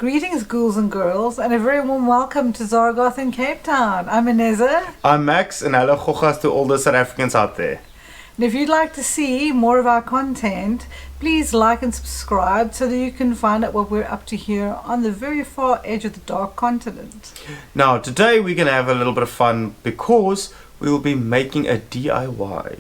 Greetings, ghouls and girls, and a very warm welcome to Goth in Cape Town. I'm Ineza. I'm Max, and hello gochas to all the South Africans out there. And if you'd like to see more of our content, please like and subscribe so that you can find out what we're up to here on the very far edge of the dark continent. Now, today we're going to have a little bit of fun because we will be making a DIY.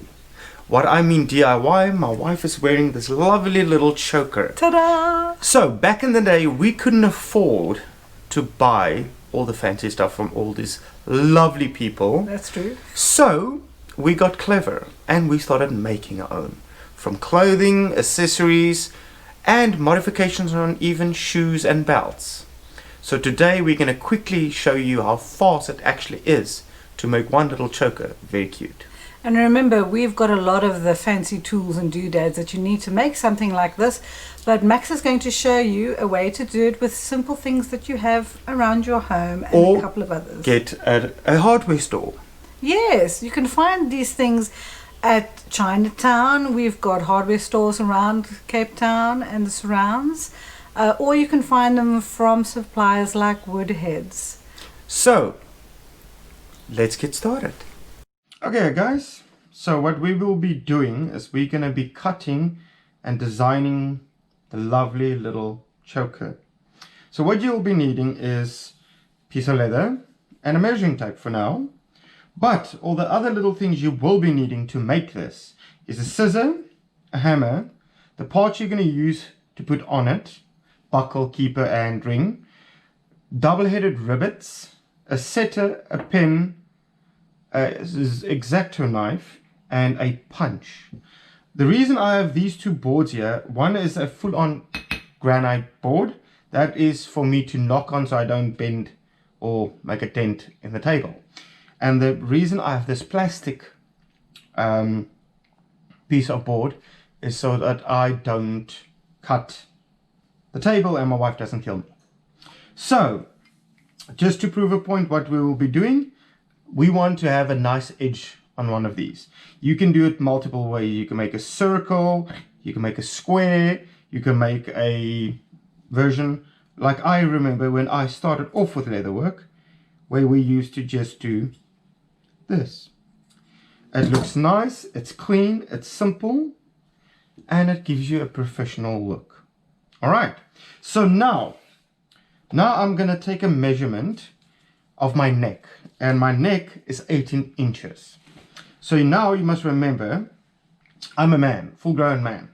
What I mean DIY, my wife is wearing this lovely little choker. Ta-da! So, back in the day, we couldn't afford to buy all the fancy stuff from all these lovely people. That's true. So, we got clever and we started making our own. From clothing, accessories, and modifications on even shoes and belts. So today we're going to quickly show you how fast it actually is to make one little choker very cute. And remember, we've got a lot of the fancy tools and doodads that you need to make something like this, but Max is going to show you a way to do it with simple things that you have around your home and or a couple of others. Get at a hardware store. Yes, you can find these things at Chinatown. We've got hardware stores around Cape Town and the surrounds, or you can find them from suppliers like Woodheads. So, let's get started. Okay guys, so what we will be doing is we're going to be cutting and designing the lovely little choker. So what you'll be needing is a piece of leather and a measuring tape for now. But all the other little things you will be needing to make this is a scissor, a hammer, the parts you're going to use to put on it, buckle, keeper and ring, double-headed rivets, a setter, a pin, this X-Acto knife and a punch. The reason I have these two boards here, one is a full-on granite board. That is for me to knock on so I don't bend or make a dent in the table. And the reason I have this plastic piece of board is so that I don't cut the table and my wife doesn't kill me. So, just to prove a point what we will be doing, we want to have a nice edge on one of these. You can do it multiple ways. You can make a circle, you can make a square, you can make a version like I remember when I started off with leatherwork, where we used to just do this. It looks nice, it's clean, it's simple, and it gives you a professional look. Alright, so now I'm going to take a measurement of my neck, and my neck is 18 inches. So now you must remember, I'm a man, full-grown man.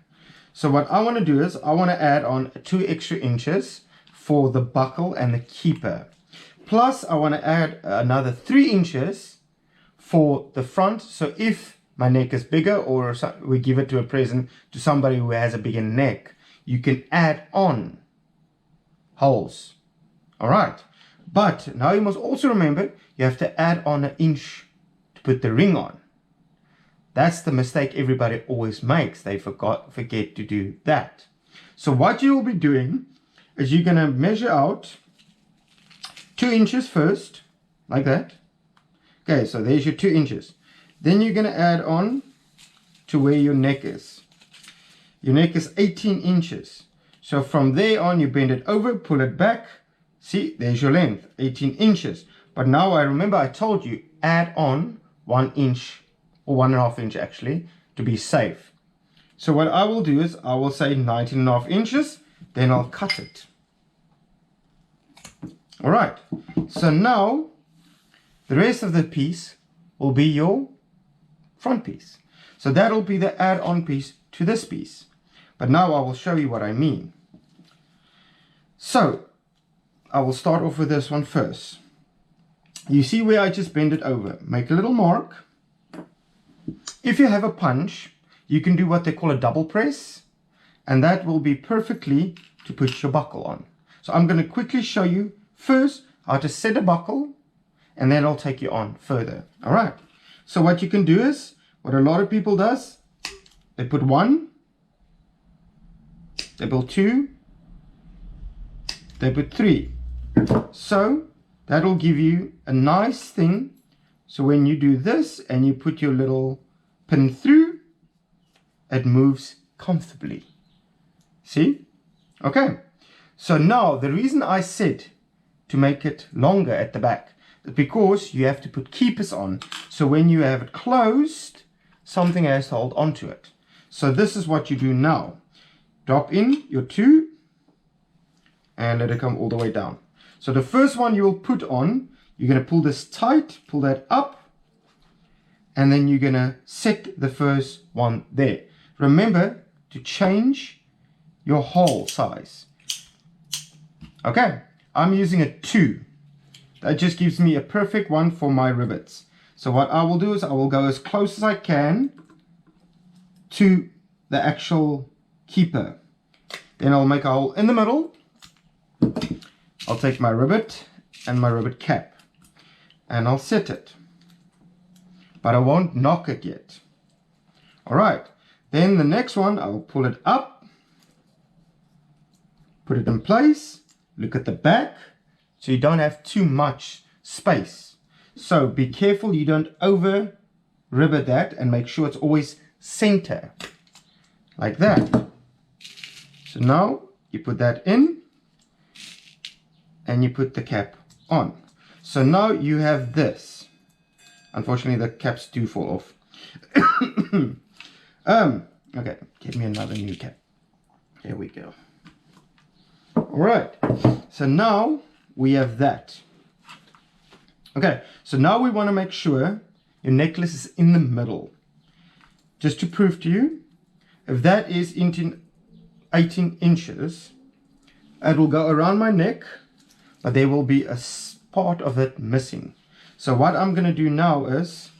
So what I want to do is I want to add on 2 extra inches for the buckle and the keeper. Plus I want to add another 3 inches for the front, so if my neck is bigger or we give it to a present to somebody who has a bigger neck, you can add on holes. Alright, but now you must also remember you have to add on 1 inch to put the ring on. That's the mistake everybody always makes. They forget to do that. So what you will be doing is you're going to measure out 2 inches first, like that. Okay, so there's your 2 inches. Then you're going to add on to where your neck is. Your neck is 18 inches. So from there on, you bend it over, pull it back. See, there's your length, 18 inches. But now I remember I told you, add on 1 inch, or 1.5 inch actually, to be safe. So what I will do is, I will say 19.5 inches, then I'll cut it. Alright, so now, the rest of the piece will be your front piece. So that'll be the add-on piece to this piece. But now I will show you what I mean. So, I will start off with this one first. You see where I just bend it over. Make a little mark. If you have a punch, you can do what they call a double press. And that will be perfectly to put your buckle on. So I'm going to quickly show you first how to set a buckle, and then I'll take you on further. Alright, so what you can do is, what a lot of people does, they put 1, they put 2, they put 3. So that'll give you a nice thing. So when you do this and you put your little pin through, it moves comfortably. See? Okay, So now the reason I said to make it longer at the back is because you have to put keepers on. So when you have it closed, something has to hold onto it. So this is what you do now. Drop in your 2 and let it come all the way down. So the first one you will put on, you're going to pull this tight, pull that up, and then you're going to set the first one there. Remember to change your hole size. Okay, I'm using a 2. That just gives me a perfect one for my rivets. So what I will do is I will go as close as I can to the actual keeper. Then I'll make a hole in the middle. I'll take my rivet and my rivet cap and I'll set it. But I won't knock it yet. Alright, then the next one I'll pull it up, put it in place, look at the back so you don't have too much space. So be careful you don't over rivet that and make sure it's always center like that. So now you put that in and you put the cap on. So now you have this. Unfortunately the caps do fall off. Okay, get me another new cap. There we go. Alright, so now we have that. Okay, so now we want to make sure your necklace is in the middle. Just to prove to you, if that is 18 inches, it will go around my neck, but there will be a part of it missing. So what I'm going to do now is,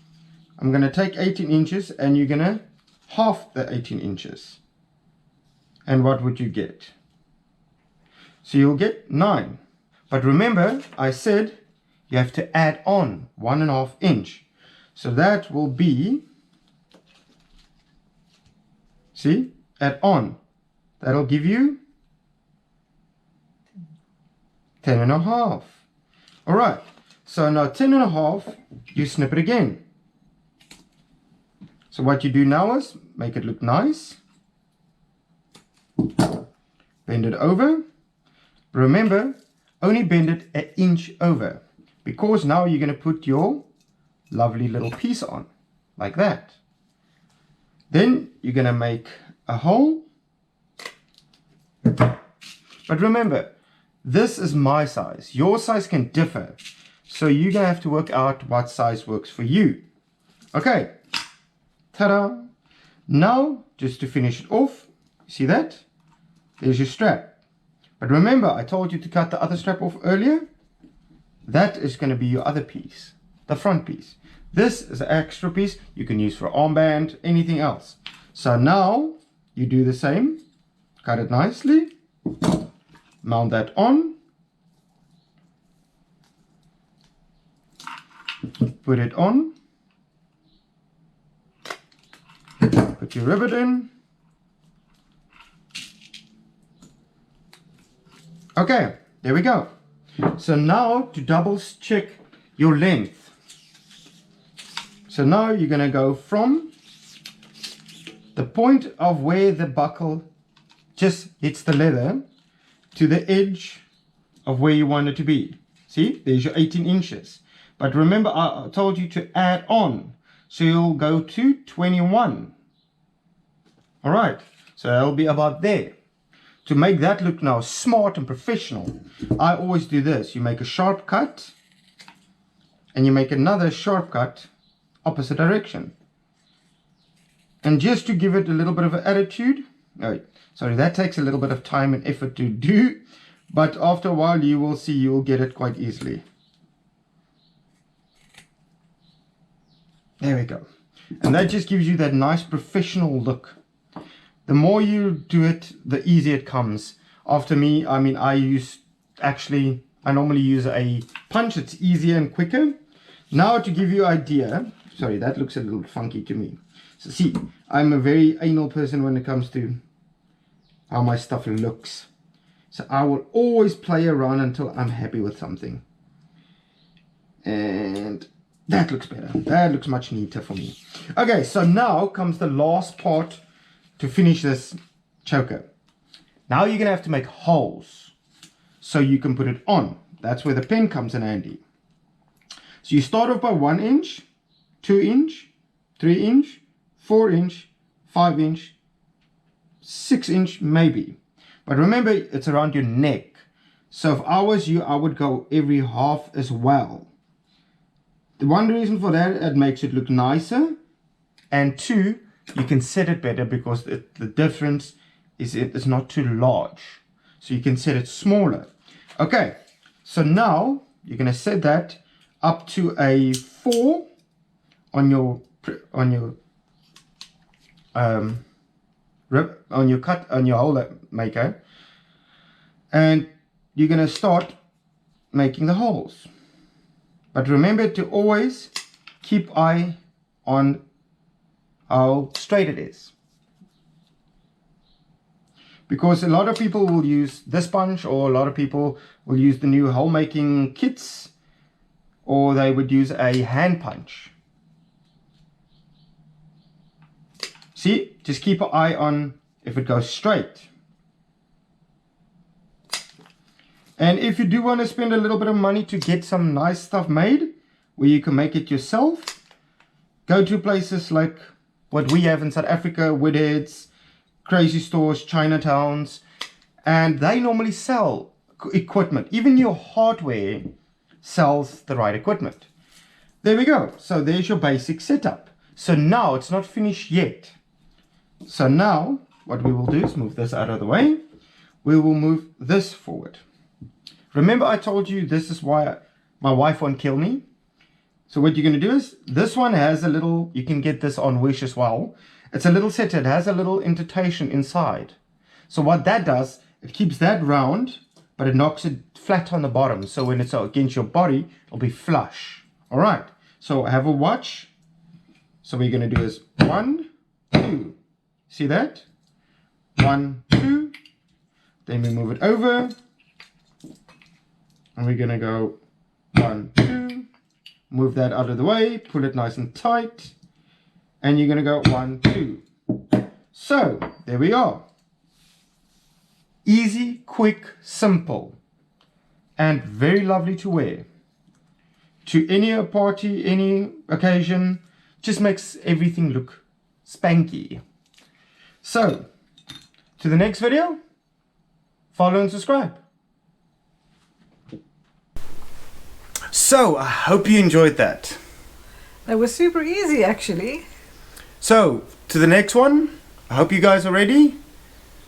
I'm going to take 18 inches and you're going to half the 18 inches. And what would you get? So you'll get 9. But remember, I said you have to add on 1.5 inch. So that will be, see, add on. That'll give you 10.5. Alright, so now 10.5, you snip it again. So what you do now is make it look nice. Bend it over. Remember, only bend it an inch over, because now you're going to put your lovely little piece on, like that. Then you're going to make a hole. But remember, this is my size. Your size can differ. So you're going to have to work out what size works for you. Okay. Ta-da. Now, just to finish it off, see that? There's your strap. But remember, I told you to cut the other strap off earlier. That is going to be your other piece, the front piece. This is an extra piece you can use for armband, anything else. So now you do the same. Cut it nicely. Mount that on. Put it on. Put your rivet in. Okay, there we go. So now to double check your length. So now you're going to go from the point of where the buckle just hits the leather to the edge of where you want it to be. See, there's your 18 inches. But remember, I told you to add on. So you'll go to 21. All right, so that'll be about there. To make that look now smart and professional, I always do this. You make a sharp cut and you make another sharp cut opposite direction. And just to give it a little bit of an attitude, sorry, that takes a little bit of time and effort to do, but after a while you will see you will get it quite easily. There we go. And that just gives you that nice professional look. The more you do it, the easier it comes. After me, I mean, I normally use a punch. It's easier and quicker. Now to give you an idea, sorry, that looks a little funky to me. So see, I'm a very anal person when it comes to how my stuff looks. So I will always play around until I'm happy with something. And that looks better. That looks much neater for me. Okay, so now comes the last part to finish this choker. Now you're going to have to make holes. so you can put it on. That's where the pen comes in handy. So you start off by 1 inch, 2 inch, 3 inch, 4 inch, 5 inch, 6 inch maybe. But remember, it's around your neck. So if I was you, I would go every half as well. The one reason for that, it makes it look nicer. And 2, you can set it better because the difference is it's not too large. So you can set it smaller. Okay, so now you're going to set that up to a 4 on your holder maker, and you're going to start making the holes. But remember to always keep eye on how straight it is, because a lot of people will use this punch, or a lot of people will use the new hole making kits, or they would use a hand punch. See, just keep an eye on if it goes straight. And if you do want to spend a little bit of money to get some nice stuff made, where you can make it yourself, go to places like what we have in South Africa, Woodheads, crazy stores, Chinatowns, and they normally sell equipment. Even your hardware sells the right equipment. There we go. So there's your basic setup. So now it's not finished yet. So now what we will do is move this out of the way. We will move this forward. Remember I told you this is why my wife won't kill me. So what you're going to do is, this one has a little, you can get this on Wish as well. It's a little set, it has a little indentation inside. So what that does, it keeps that round, but it knocks it flat on the bottom. So when it's against your body, it'll be flush. All right, so have a watch. So what you're going to do is 1, 2. See that? 1, 2. Then we move it over. And we're going to go 1, 2. Move that out of the way. Pull it nice and tight. And you're going to go 1, 2. So, there we are. Easy, quick, simple. And very lovely to wear. To any party, any occasion. Just makes everything look spanky. So, to the next video. Follow and subscribe. So, I hope you enjoyed that. That was super easy, actually. So, to the next one. I hope you guys are ready.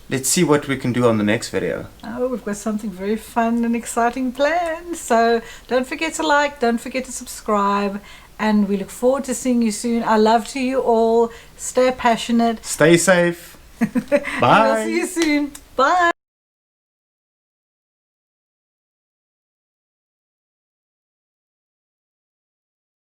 Let's see what we can do on the next video. Oh, we've got something very fun and exciting planned. So, don't forget to like, don't forget to subscribe. And we look forward to seeing you soon. Our love to you all. Stay passionate. Stay safe. Bye. We'll see you soon. Bye.